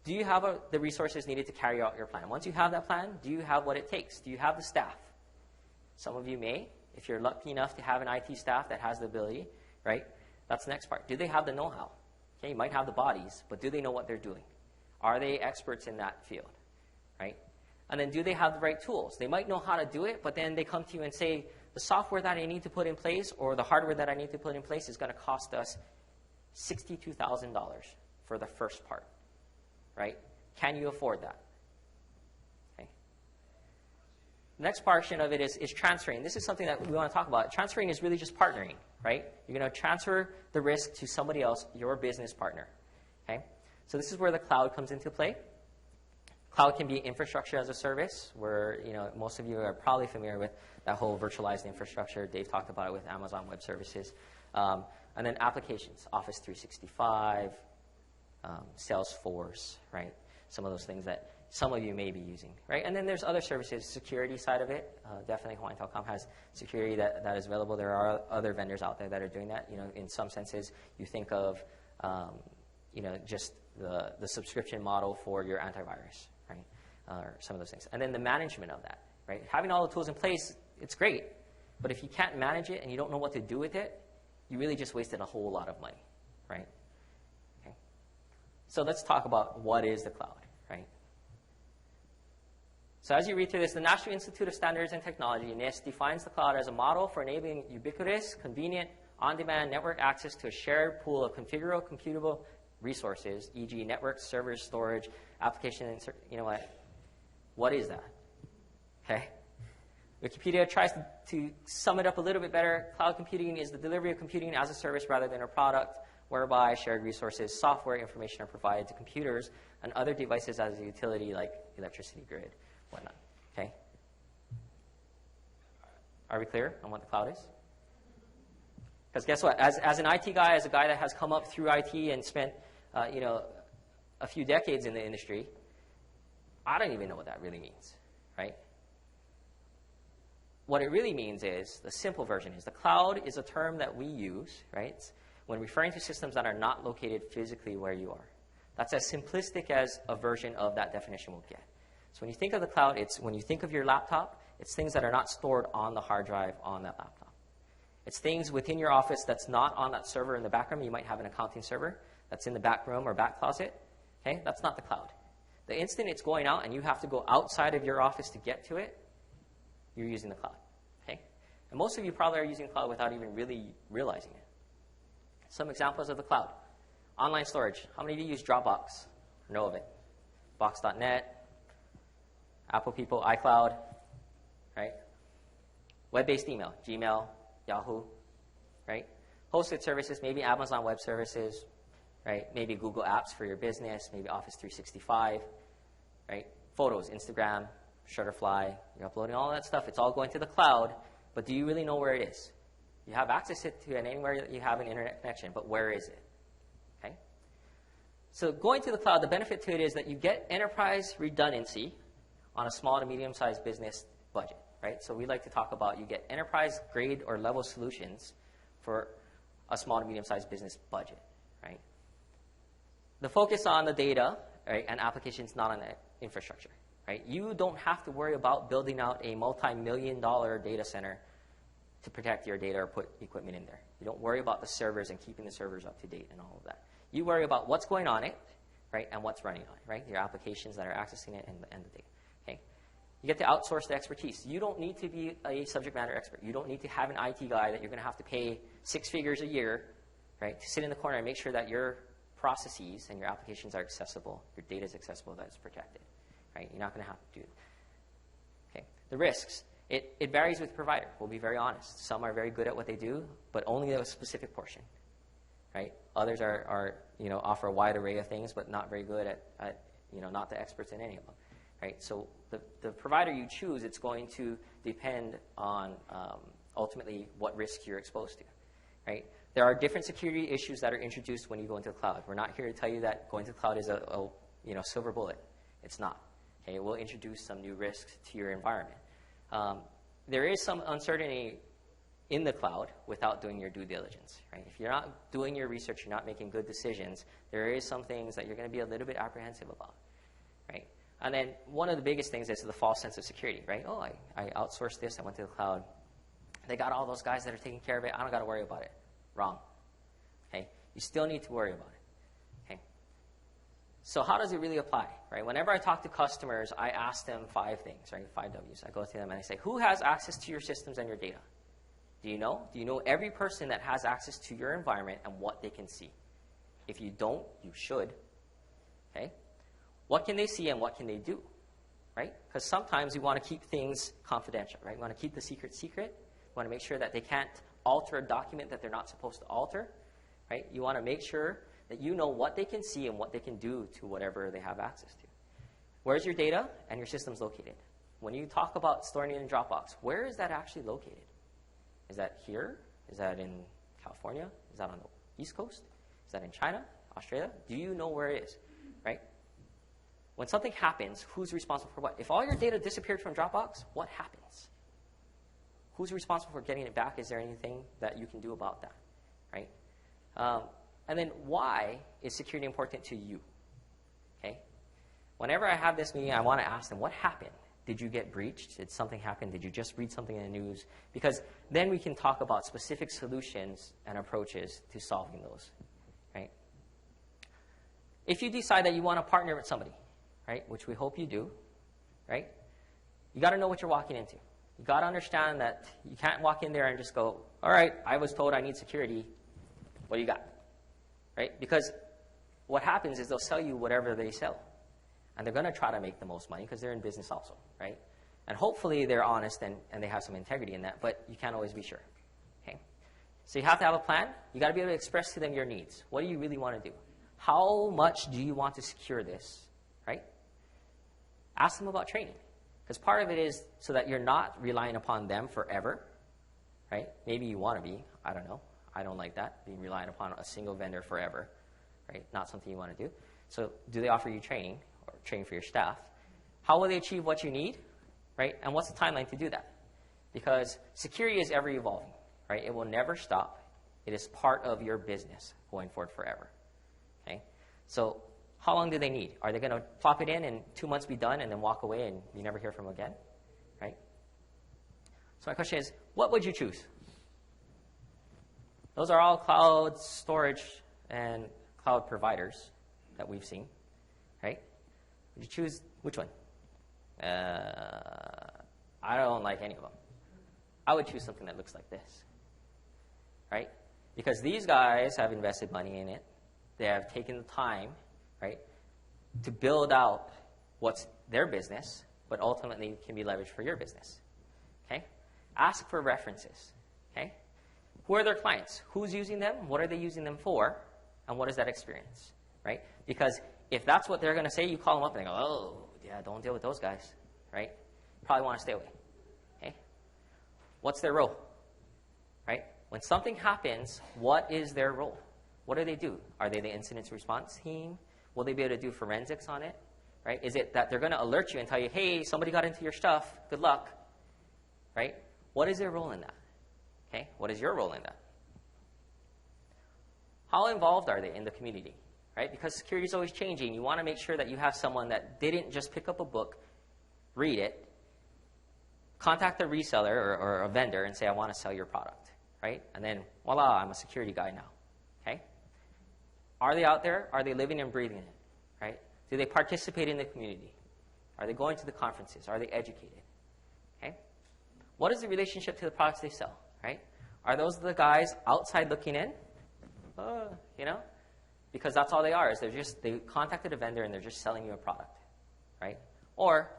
Do you have the resources needed to carry out your plan? Once you have that plan, do you have what it takes? Do you have the staff? Some of you may, if you're lucky enough to have an IT staff that has the ability, right? That's the next part. Do they have the know-how? Okay, you might have the bodies, but do they know what they're doing? Are they experts in that field, right? And then do they have the right tools? They might know how to do it, but then they come to you and say, the software that I need to put in place or the hardware that I need to put in place is going to cost us $62,000 for the first part, right? Can you afford that? Okay. The next portion of it is transferring. This is something that we want to talk about. Transferring is really just partnering, right? You're going to transfer the risk to somebody else, your business partner, okay? So this is where the cloud comes into play. Cloud can be infrastructure as a service, where most of you are probably familiar with that whole virtualized infrastructure. Dave talked about it with Amazon Web Services. And then applications, Office 365, Salesforce, right? Some of those things that some of you may be using, right? And then there's other services, security side of it. Definitely Hawaiian Telcom has security that is available. There are other vendors out there that are doing that. In some senses, you think of, just the subscription model for your antivirus, right? Or some of those things. And then the management of that, right? Having all the tools in place, it's great. But if you can't manage it and you don't know what to do with it, you really just wasted a whole lot of money, right? Okay. So let's talk about what is the cloud, right? So as you read through this, the National Institute of Standards and Technology, NIST, defines the cloud as a model for enabling ubiquitous, convenient, on-demand network access to a shared pool of configurable, computable resources, e.g. networks, servers, storage, application, and what is that? Okay. Wikipedia tries to sum it up a little bit better. Cloud computing is the delivery of computing as a service rather than a product, whereby shared resources, software, information are provided to computers and other devices as a utility like electricity grid, whatnot. Okay? Are we clear on what the cloud is? Because guess what? As an IT guy, as a guy that has come up through IT and spent a few decades in the industry, I don't even know what that really means, right? What it really means is, the simple version is, the cloud is a term that we use, right, when referring to systems that are not located physically where you are. That's as simplistic as a version of that definition will get. So when you think of the cloud, it's when you think of your laptop, it's things that are not stored on the hard drive on that laptop. It's things within your office that's not on that server in the back room. You might have an accounting server that's in the back room or back closet. Okay, that's not the cloud. The instant it's going out and you have to go outside of your office to get to it, you're using the cloud. Okay? And most of you probably are using the cloud without even really realizing it. Some examples of the cloud. Online storage. How many of you use Dropbox? Or know of it? Box.net, Apple people, iCloud, right? Web-based email, Gmail, Yahoo, right? Hosted services, maybe Amazon Web Services, right? Maybe Google Apps for your business, maybe Office 365, right? Photos, Instagram, Shutterfly, you're uploading all that stuff. It's all going to the cloud, but do you really know where it is? You have access to it anywhere that you have an internet connection, but where is it? Okay? So going to the cloud, the benefit to it is that you get enterprise redundancy on a small to medium-sized business budget, right? So we like to talk about you get enterprise grade or level solutions for a small to medium-sized business budget, right? The focus on the data, right, and applications, not on the infrastructure, right? You don't have to worry about building out a multi-million-dollar data center to protect your data or put equipment in there. You don't worry about the servers and keeping the servers up to date and all of that. You worry about what's going on it, right, and what's running on it, right? Your applications that are accessing it and the data. Okay? You get to outsource the expertise. You don't need to be a subject matter expert. You don't need to have an IT guy that you're going to have to pay 6 figures a year, right, to sit in the corner and make sure that your processes and your applications are accessible, your data is accessible, that it's protected, right? You're not going to have to do it. Okay. The risks. It varies with provider. We'll be very honest. Some are very good at what they do, but only a specific portion, right? Others are offer a wide array of things, but not very good at not the experts in any of them, right? So the provider you choose, it's going to depend on ultimately what risks you're exposed to, right? There are different security issues that are introduced when you go into the cloud. We're not here to tell you that going to the cloud is a silver bullet. It's not. Okay, it will introduce some new risks to your environment. There is some uncertainty in the cloud without doing your due diligence, right? If you're not doing your research, you're not making good decisions, there is some things that you're going to be a little bit apprehensive about, right? And then one of the biggest things is the false sense of security, right? Oh, I outsourced this, I went to the cloud. They got all those guys that are taking care of it. I don't got to worry about it. Wrong. Okay? You still need to worry about it. So how does it really apply, right? Whenever I talk to customers, I ask them 5 things, right? 5 W's. I go to them and I say, who has access to your systems and your data? Do you know? Do you know every person that has access to your environment and what they can see? If you don't, you should. Okay? What can they see and what can they do, right? Because sometimes you want to keep things confidential, right? You want to keep the secret secret. You want to make sure that they can't alter a document that they're not supposed to alter, right? You want to make sure that you know what they can see and what they can do to whatever they have access to. Where's your data and your systems located? When you talk about storing it in Dropbox, where is that actually located? Is that here? Is that in California? Is that on the East Coast? Is that in China, Australia? Do you know where it is, right? when something happens, who's responsible for what? If all your data disappeared from Dropbox, what happens? Who's responsible for getting it back? Is there anything that you can do about that, right? And then why is security important to you? Okay. Whenever I have this meeting, I want to ask them, what happened? Did you get breached? Did something happen? Did you just read something in the news? Because then we can talk about specific solutions and approaches to solving those, right? If you decide that you want to partner with somebody, right, which we hope you do, right, you got to know what you're walking into. You got to understand that you can't walk in there and just go, all right, I was told I need security. What do you got? Right? Because what happens is they'll sell you whatever they sell. And they're going to try to make the most money because they're in business also, right? And hopefully they're honest and they have some integrity in that, but you can't always be sure. Okay? So you have to have a plan. You got to be able to express to them your needs. What do you really want to do? How much do you want to secure this, right? Ask them about training. Because part of it is so that you're not relying upon them forever, right? Maybe you want to be. I don't know. I don't like that, being reliant upon a single vendor forever, right? Not something you want to do. So do they offer you training or training for your staff? How will they achieve what you need, right? And what's the timeline to do that? Because security is ever evolving, right? It will never stop. It is part of your business going forward forever, okay? So how long do they need? Are they going to plop it in and 2 months be done and then walk away and you never hear from them again, right? So my question is, what would you choose? Those are all cloud storage and cloud providers that we've seen, right? Would you choose which one? I don't like any of them. I would choose something that looks like this, right? Because these guys have invested money in it. They have taken the time, right, to build out what's their business, but ultimately can be leveraged for your business, okay? Ask for references, okay? Who are their clients? Who's using them? What are they using them for? And what is that experience, right? Because if that's what they're going to say, you call them up and they go, oh, yeah, don't deal with those guys, right? Probably want to stay away, okay? What's their role, right? When something happens, what is their role? What do they do? Are they the incident response team? Will they be able to do forensics on it, right? Is it that they're going to alert you and tell you, hey, somebody got into your stuff, good luck, right? What is their role in that? Okay, what is your role in that? How involved are they in the community, right? Because security is always changing. You want to make sure that you have someone that didn't just pick up a book, read it, contact a reseller or a vendor and say, I want to sell your product, right? And then, voila, I'm a security guy now, okay? Are they out there? Are they living and breathing it, right? Do they participate in the community? Are they going to the conferences? Are they educated, okay? What is the relationship to the products they sell? Right? Are those the guys outside looking in? You know? Because that's all they are, is they contacted a vendor and they're just selling you a product, right? Or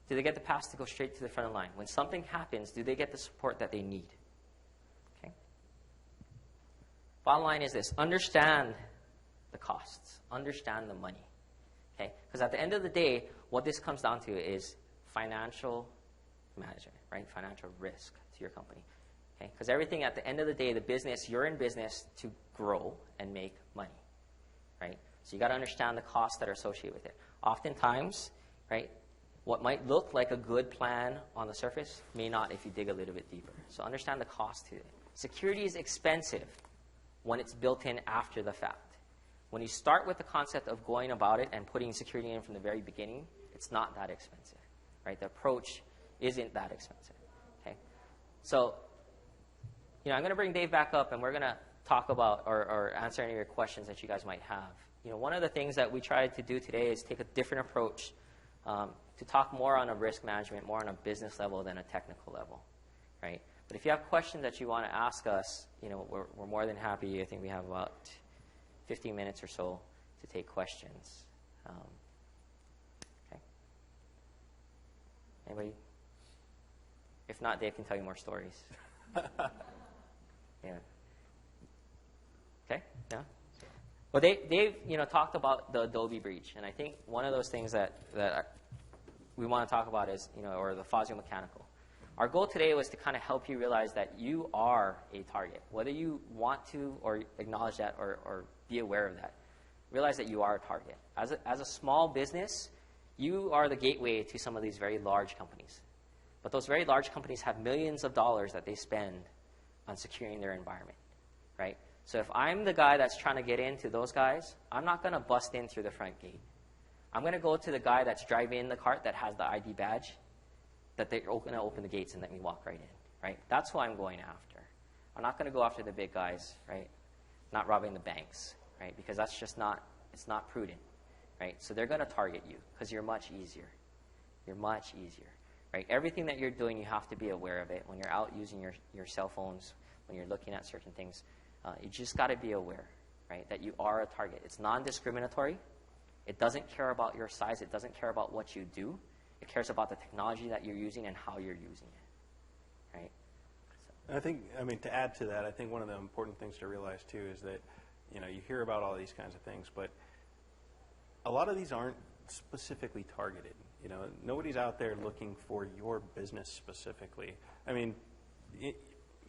do they get the pass to go straight to the front of the line? When something happens, do they get the support that they need? Okay? Bottom line is this. Understand the costs. Understand the money. Okay? Because at the end of the day, what this comes down to is financial management, right? Financial risk to your company. Okay? Because everything at the end of the day, the business, you're in business to grow and make money, right? So you got to understand the costs that are associated with it. Oftentimes, right, what might look like a good plan on the surface may not if you dig a little bit deeper. So understand the cost to it. Security is expensive when it's built in after the fact. When you start with the concept of going about it and putting security in from the very beginning, it's not that expensive, right? The approach isn't that expensive, okay? So, you know, I'm going to bring Dave back up, and we're going to talk about or answer any of your questions that you guys might have. You know, one of the things that we tried to do today is take a different approach to talk more on a risk management, more on a business level than a technical level, right? But if you have questions that you want to ask us, you know, we're more than happy. I think we have about 15 minutes or so to take questions. Okay. Anybody? If not, Dave can tell you more stories. Yeah. Okay. Yeah. Well, Dave, you know, talked about the Adobe breach, and I think one of those things that we want to talk about is, you know, or the Fazio Mechanical. Our goal today was to kind of help you realize that you are a target, whether you want to or acknowledge that or be aware of that. realize that you are a target. As a small business, you are the gateway to some of these very large companies. But those very large companies have millions of dollars that they spend on securing their environment, right? So if I'm the guy that's trying to get into those guys, I'm not going to bust in through the front gate. I'm going to go to the guy that's driving the cart that has the ID badge, that they're going to open the gates and let me walk right in, right? That's who I'm going after. I'm not going to go after the big guys, right? Not robbing the banks, right? Because that's just not, it's not prudent, right? So they're going to target you because you're much easier. You're much easier, right? Everything that you're doing, you have to be aware of it. When you're out using your cell phones, when you're looking at certain things, you just got to be aware, right, that you are a target. It's non-discriminatory. It doesn't care about your size. It doesn't care about what you do. It cares about the technology that you're using and how you're using it, right? So. I think, I mean, to add to that, I think one of the important things to realize, too, is that, you know, you hear about all these kinds of things, but a lot of these aren't specifically targeted. You know, nobody's out there looking for your business specifically. I mean,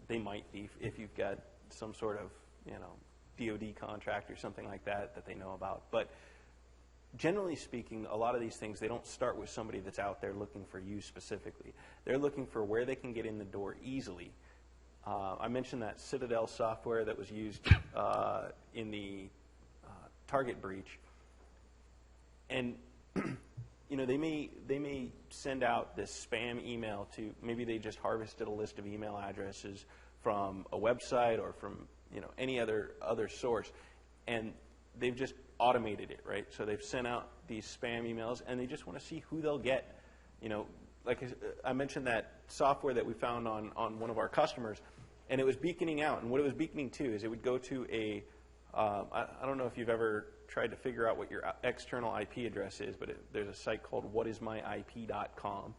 they might be if you've got some sort of, you know, DoD contract or something like that that they know about. But generally speaking, a lot of these things, they don't start with somebody that's out there looking for you specifically. They're looking for where they can get in the door easily. I mentioned that Citadel software that was used in the Target breach. And you know, they may send out this spam email to, maybe they just harvested a list of email addresses from a website or from, you know, any other source, and they've just automated it, right? So they've sent out these spam emails, and they just want to see who they'll get. You know, like I mentioned that software that we found on one of our customers, and it was beaconing out. And what it was beaconing to is it would go to a, I don't know if you've ever tried to figure out what your external IP address is, but there's a site called whatismyip.com.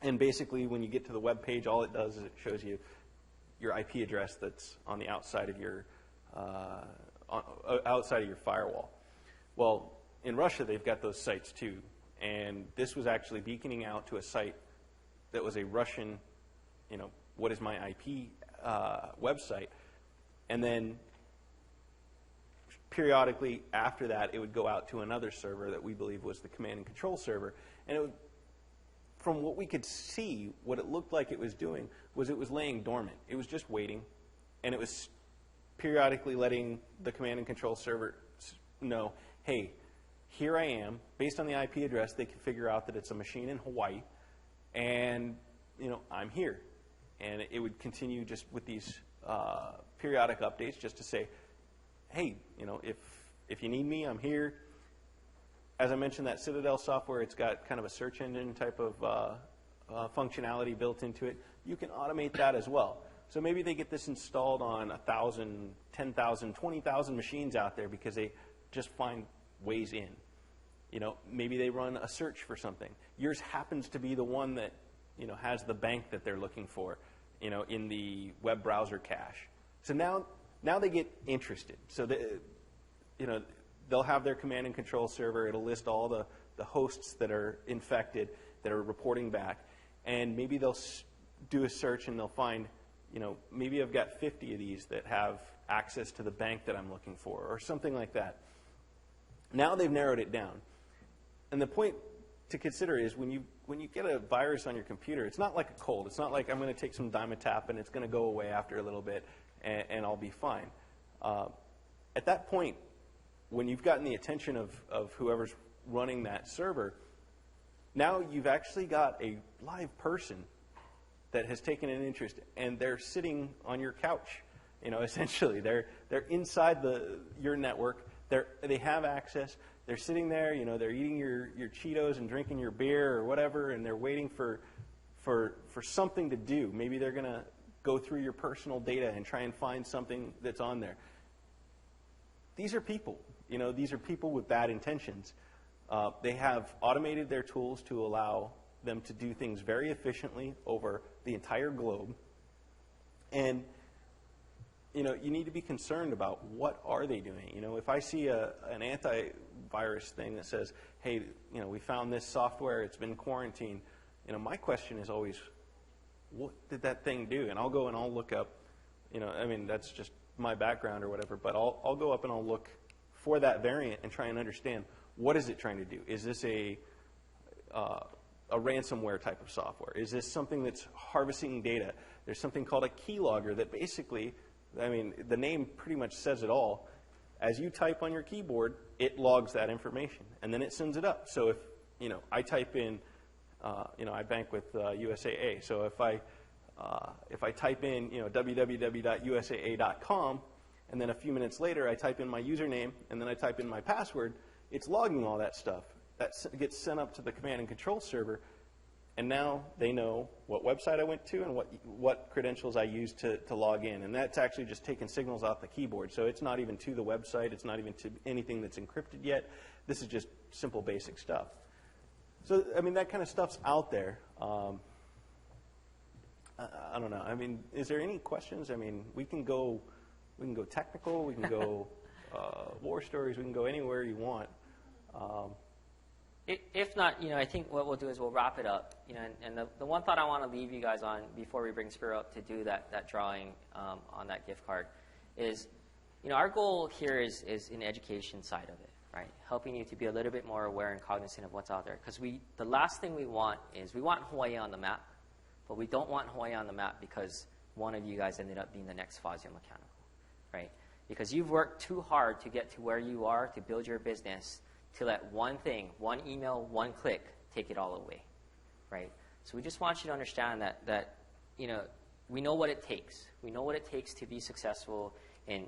And basically, when you get to the web page, all it does is it shows you your IP address that's on the outside of your firewall. Well, in Russia, they've got those sites too, and this was actually beaconing out to a site that was a Russian, you know, what is my IP website, and then periodically after that, it would go out to another server that we believe was the command and control server, and it would, from what we could see, what it looked like it was doing was it was laying dormant. It was just waiting, and it was periodically letting the command and control server know, hey, here I am. Based on the IP address, they can figure out that it's a machine in Hawaii, and, you know, I'm here. And it would continue just with these periodic updates just to say, hey, you know, if you need me, I'm here. As I mentioned, that Citadel software, it's got kind of a search engine type of functionality built into it. You can automate that as well. So maybe they get this installed on 1,000, 10,000, 20,000 machines out there because they just find ways in. You know, maybe they run a search for something. Yours happens to be the one that, you know, has the bank that they're looking for, you know, in the web browser cache. So now they get interested. So you know, they'll have their command and control server. It'll list all the hosts that are infected, that are reporting back, and maybe they'll do a search and they'll find, you know, maybe I've got 50 of these that have access to the bank that I'm looking for, or something like that. Now they've narrowed it down. And the point to consider is when you get a virus on your computer, it's not like a cold. It's not like I'm going to take some Dimetap and it's going to go away after a little bit and I'll be fine. At that point, when you've gotten the attention of whoever's running that server, now you've actually got a live person that has taken an interest, and they're sitting on your couch. You know, essentially, they're inside your network. They have access. They're sitting there. You know, they're eating your Cheetos and drinking your beer or whatever, and they're waiting for something to do. Maybe they're going to go through your personal data and try and find something that's on there. These are people. You know, these are people with bad intentions. They have automated their tools to allow them to do things very efficiently over the entire globe. And, you know, you need to be concerned about what are they doing. You know, if I see an antivirus thing that says, hey, you know, we found this software, it's been quarantined, you know, my question is always, what did that thing do? And I'll go and I'll look up, you know, I mean, that's just my background or whatever, but I'll go up and I'll look for that variant and try and understand what is it trying to do. Is this a ransomware type of software? Is this something that's harvesting data? There's something called a keylogger that basically, I mean, the name pretty much says it all. As you type on your keyboard, it logs that information, and then it sends it up. So if, I type in, I bank with USAA. So if I type in, www.usaa.com, and then a few minutes later I type in my username, and then I type in my password, it's logging all that stuff. That gets sent up to the command and control server, and now they know what website I went to and what credentials I used to log in. And that's actually just taking signals off the keyboard. So it's not even to the website. It's not even to anything that's encrypted yet. This is just simple, basic stuff. So, I mean, that kind of stuff's out there. I don't know. I mean, is there any questions? I mean, we can go technical. We can go war stories. We can go anywhere you want. If not, I think what we'll do is we'll wrap it up. And the one thought I want to leave you guys on before we bring Spiro up to do that drawing on that gift card is, our goal here is in the education side of it, right? Helping you to be a little bit more aware and cognizant of what's out there. Because the last thing we want is we want Hawaii on the map, but we don't want Hawaii on the map because one of you guys ended up being the next Fazio Mechanical, right? Because you've worked too hard to get to where you are to build your business, to let one thing, one email, one click, take it all away, right? So we just want you to understand that we know what it takes. We know what it takes to be successful in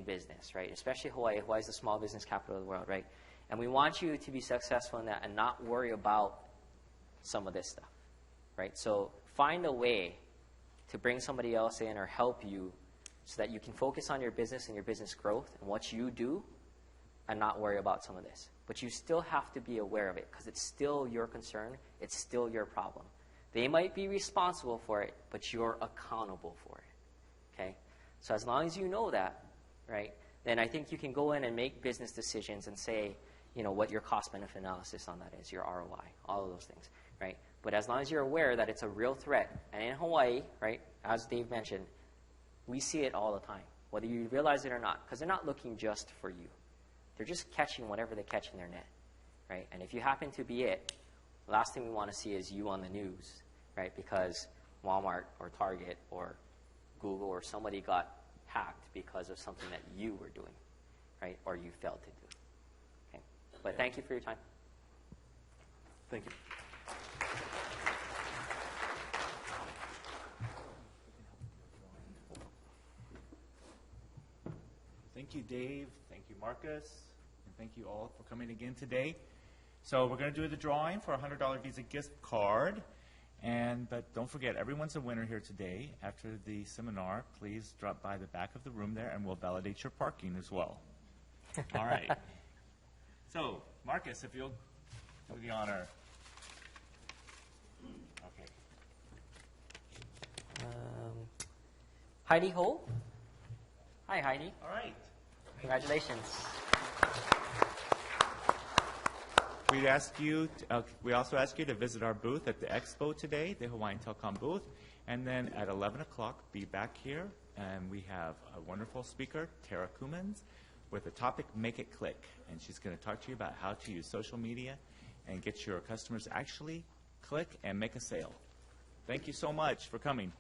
business, right? Especially Hawaii. Hawaii is the small business capital of the world, right? And we want you to be successful in that and not worry about some of this stuff, right? So find a way to bring somebody else in or help you so that you can focus on your business and your business growth and what you do, and not worry about some of this. But you still have to be aware of it because it's still your concern. It's still your problem. They might be responsible for it, but you're accountable for it, okay? So as long as you know that, right, then I think you can go in and make business decisions and say, what your cost-benefit analysis on that is, your ROI, all of those things, right? But as long as you're aware that it's a real threat, and in Hawaii, right, as Dave mentioned, we see it all the time, whether you realize it or not, because they're not looking just for you. They're just catching whatever they catch in their net, right? And if you happen to be it, the last thing we want to see is you on the news, right? Because Walmart or Target or Google or somebody got hacked because of something that you were doing, right? Or you failed to do. Okay? But thank you for your time. Thank you. Thank you, Dave. Thank you, Marcus. And thank you all for coming again today. So we're going to do the drawing for a $100 Visa gift card. But don't forget, everyone's a winner here today. After the seminar, please drop by the back of the room there, and we'll validate your parking as well. All right. So, Marcus, if you'll do the honor. Okay. Heidi Ho. Hi, Heidi. All right. Congratulations. We also ask you to visit our booth at the Expo today, the Hawaiian Telcom booth, and then at 11 o'clock, be back here, and we have a wonderful speaker, Tara Kumans, with the topic, Make It Click, and she's going to talk to you about how to use social media and get your customers actually click and make a sale. Thank you so much for coming.